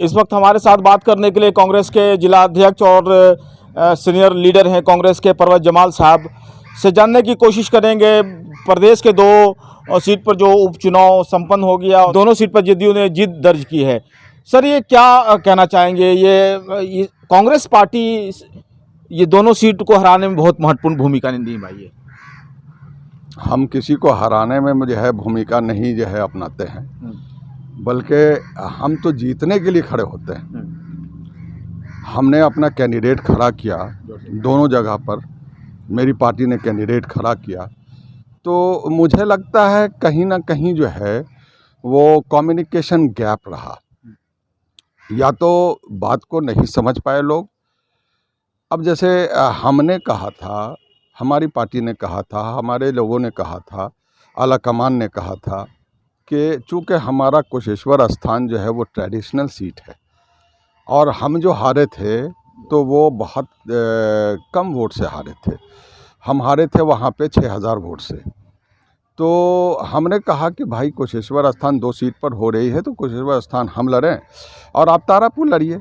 इस वक्त हमारे साथ बात करने के लिए कांग्रेस के जिला अध्यक्ष और सीनियर लीडर हैं कांग्रेस के परवेज जमाल साहब से जानने की कोशिश करेंगे। प्रदेश के दो सीट पर जो उपचुनाव संपन्न हो गया, दोनों सीट पर जदयू ने जीत दर्ज की है। सर, ये क्या कहना चाहेंगे? ये कांग्रेस पार्टी ये दोनों सीट को हराने में बहुत महत्वपूर्ण भूमिका निभाई है। हम किसी को हराने में जो है भूमिका नहीं जो है अपनाते हैं, बल्कि हम तो जीतने के लिए खड़े होते हैं। हमने अपना कैंडिडेट खड़ा किया, दोनों जगह पर मेरी पार्टी ने कैंडिडेट खड़ा किया, तो मुझे लगता है कहीं ना कहीं जो है वो कम्युनिकेशन गैप रहा, या तो बात को नहीं समझ पाए लोग। अब जैसे हमने कहा था, हमारी पार्टी ने कहा था, हमारे लोगों ने कहा था, आला कमान ने कहा था कि चूँकि हमारा कुशेश्वर स्थान जो है वो ट्रेडिशनल सीट है और हम जो हारे थे तो वो बहुत कम वोट से हारे थे। हम हारे थे वहाँ पे 6000 वोट से। तो हमने कहा कि भाई कुशेश्वर स्थान 2 सीट पर हो रही है तो कुशेश्वर स्थान हम लड़ें और आप तारापुर लड़िए।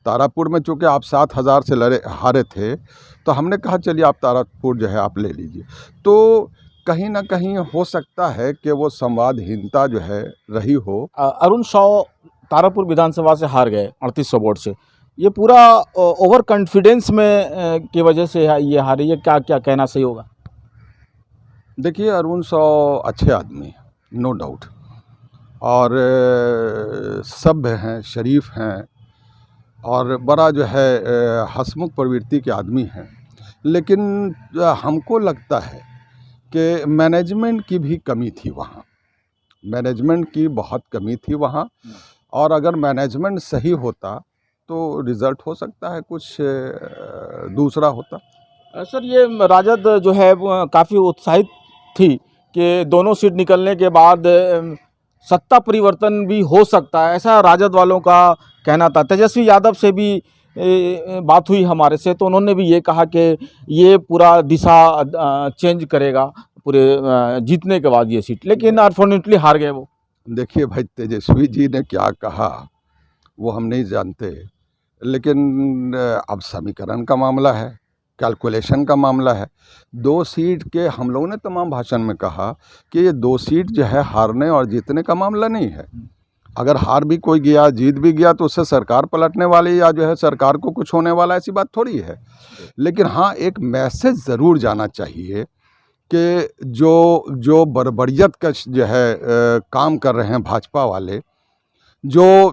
तारापुर में चूँकि आप 7000 से हारे थे तो हमने कहा चलिए आप तारापुर जो है आप ले लीजिए। तो कहीं ना कहीं हो सकता है कि वो संवादहीनता जो है रही हो। अरुण साव तारापुर विधानसभा से हार गए 3800 वोट से। ये पूरा ओवर कॉन्फिडेंस में की वजह से ये हारी है, क्या क्या कहना सही होगा? देखिए, अरुण साव अच्छे आदमी हैं, नो डाउट, और सभ्य हैं, शरीफ हैं और बड़ा जो है हंसमुख प्रवृत्ति के आदमी हैं। लेकिन हमको लगता है कि मैनेजमेंट की भी कमी थी वहाँ, मैनेजमेंट की बहुत कमी थी वहाँ। और अगर मैनेजमेंट सही होता तो रिज़ल्ट हो सकता है कुछ दूसरा होता। सर, ये राजद जो है काफ़ी उत्साहित थी कि दोनों सीट निकलने के बाद सत्ता परिवर्तन भी हो सकता है, ऐसा राजद वालों का कहना था। तेजस्वी यादव से भी बात हुई हमारे से, तो उन्होंने भी ये कहा कि ये पूरा दिशा चेंज करेगा पूरे जीतने के बाद ये सीट, लेकिन अनफॉर्चुनेटली हार गए वो। देखिए भाई, तेजस्वी जी ने क्या कहा वो हम नहीं जानते, लेकिन अब समीकरण का मामला है, कैलकुलेशन का मामला है। 2 सीट के हम लोगों ने तमाम भाषण में कहा कि ये 2 सीट जो है हारने और जीतने का मामला नहीं है। अगर हार भी कोई गया, जीत भी गया तो उससे सरकार पलटने वाली या जो है सरकार को कुछ होने वाला, ऐसी बात थोड़ी है। लेकिन हाँ, एक मैसेज ज़रूर जाना चाहिए कि जो बर्बरियत का जो है काम कर रहे हैं भाजपा वाले, जो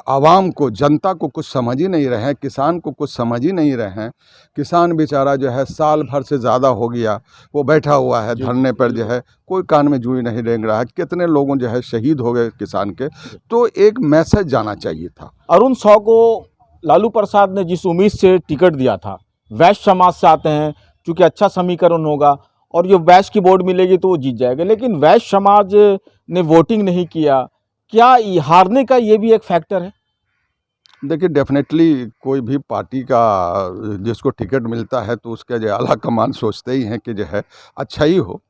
आवाम को, जनता को कुछ समझ ही नहीं रहे हैं, किसान को कुछ समझ ही नहीं रहे हैं। किसान बेचारा जो है साल भर से ज़्यादा हो गया वो बैठा हुआ है धरने पर, जो है कोई कान में जूं नहीं रेंग रहा है। कितने लोगों जो है शहीद हो गए किसान के। तो एक मैसेज जाना चाहिए था। अरुण साव को लालू प्रसाद ने जिस उम्मीद से टिकट दिया था, वैश्य समाज से आते हैं, चूँकि अच्छा समीकरण होगा और जो वैश्य की वोट मिलेगी तो वो जीत जाएगा, लेकिन वैश्य समाज ने वोटिंग नहीं किया। क्या हारने का ये भी एक फैक्टर है? देखिए, डेफिनेटली कोई भी पार्टी का जिसको टिकट मिलता है तो उसके जो आला कमान सोचते ही हैं कि जो है अच्छा ही हो।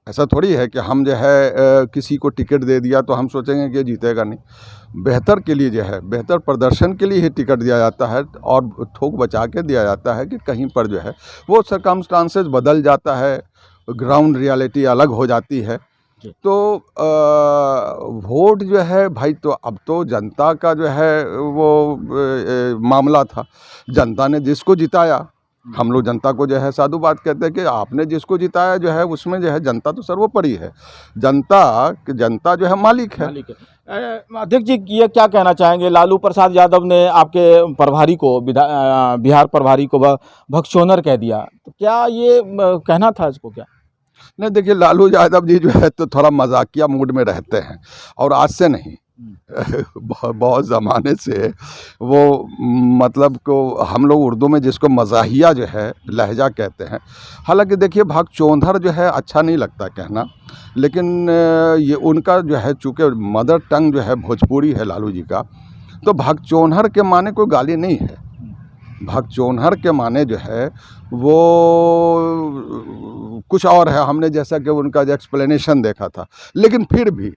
ऐसा थोड़ी है कि हम जो है किसी को टिकट दे दिया तो हम सोचेंगे कि जीतेगा नहीं। बेहतर के लिए जो है, बेहतर प्रदर्शन के लिए ही टिकट दिया जाता है और थोक बचा के दिया जाता है कि कहीं पर जो है वो सर्कमस्टांसेस बदल जाता है, ग्राउंड रियलिटी अलग हो जाती है। तो वोट जो है भाई, तो अब तो जनता का जो है वो मामला था। जनता ने जिसको जिताया, हम लोग जनता को जो है साधु बात कहते हैं कि आपने जिसको जिताया जो है उसमें जो है जनता तो सर्वोपरि है। जनता जो है मालिक है। अध्यक्ष जी, ये क्या कहना चाहेंगे? लालू प्रसाद यादव ने आपके प्रभारी को, बिहार प्रभारी को भगचोदर कह दिया, तो क्या ये कहना था इसको? क्या नहीं, देखिए, लालू यादव जी जो है तो थोड़ा मजाकिया मूड में रहते हैं और आज से नहीं बहुत ज़माने से वो, मतलब को हम लोग उर्दू में जिसको मज़ाहिया जो है लहजा कहते हैं। हालांकि देखिए, भागचोदर जो है अच्छा नहीं लगता कहना, लेकिन ये उनका जो है चूँकि मदर टंग जो है भोजपुरी है लालू जी का, तो भागचोदर के माने कोई गाली नहीं है। भागचोदर के माने जो है वो कुछ और है। हमने जैसा कि उनका जो एक्सप्लेनेशन देखा था, लेकिन फिर भी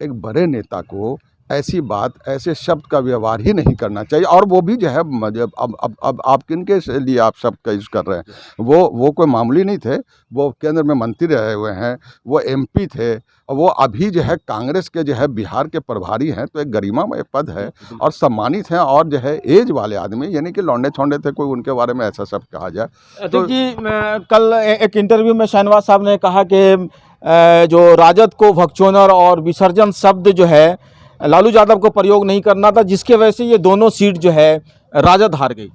एक बड़े नेता को ऐसी बात, ऐसे शब्द का व्यवहार ही नहीं करना चाहिए। और वो भी जो है अब आप किनके लिए आप शब्द का यूज़ कर रहे हैं? वो कोई मामूली नहीं थे, वो केंद्र में मंत्री रहे हुए हैं, वो एमपी थे, और वो अभी जो है कांग्रेस के जो है बिहार के प्रभारी हैं, तो एक गरिमामय पद है और सम्मानित हैं, और जो है एज वाले आदमी, यानी कि लौंडे छोंडे थे, कोई उनके बारे में ऐसा शब्द कहा जाए अतिक जी, कल एक इंटरव्यू में शहनवाज साहब ने कहा कि जो राजद को भगचोदर और विसर्जन शब्द जो है लालू यादव को प्रयोग नहीं करना था, जिसके वजह से ये दोनों सीट जो है राजद हार गई।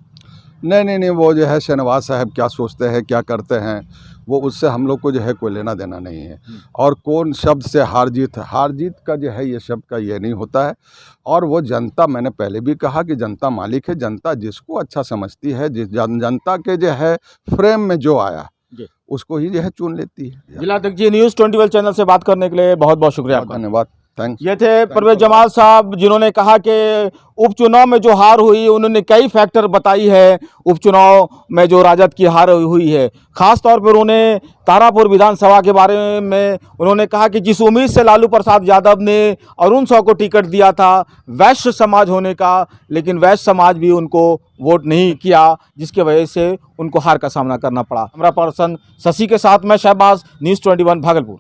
नहीं, वो जो है शहनवाज साहब क्या सोचते हैं, क्या करते हैं, वो उससे हम लोग को जो है कोई लेना देना नहीं है। और कौन शब्द से हार जीत का जो है ये शब्द का ये नहीं होता है। और वो जनता, मैंने पहले भी कहा कि जनता मालिक है, जनता जिसको अच्छा समझती है, जिस जनता के जो है फ्रेम में जो आया उसको ही जो है चुन लेती है। जिलाध्यक्ष जी, न्यूज़ 21 चैनल से बात करने के लिए बहुत बहुत शुक्रिया आपका। धन्यवाद, थैंक्स। ये थे परवेज जमाल साहब, जिन्होंने कहा कि उपचुनाव में जो हार हुई, उन्होंने कई फैक्टर बताई है उपचुनाव में जो राजद की हार हुई है। खास तौर पर उन्होंने तारापुर विधानसभा के बारे में उन्होंने कहा कि जिस उम्मीद से लालू प्रसाद यादव ने अरुण साव को टिकट दिया था वैश्य समाज होने का, लेकिन वैश्य समाज भी उनको वोट नहीं किया, जिसकी वजह से उनको हार का सामना करना पड़ा। कैमरा पर्सन शशि के साथ मैं शहबाज, न्यूज़ 21 भागलपुर।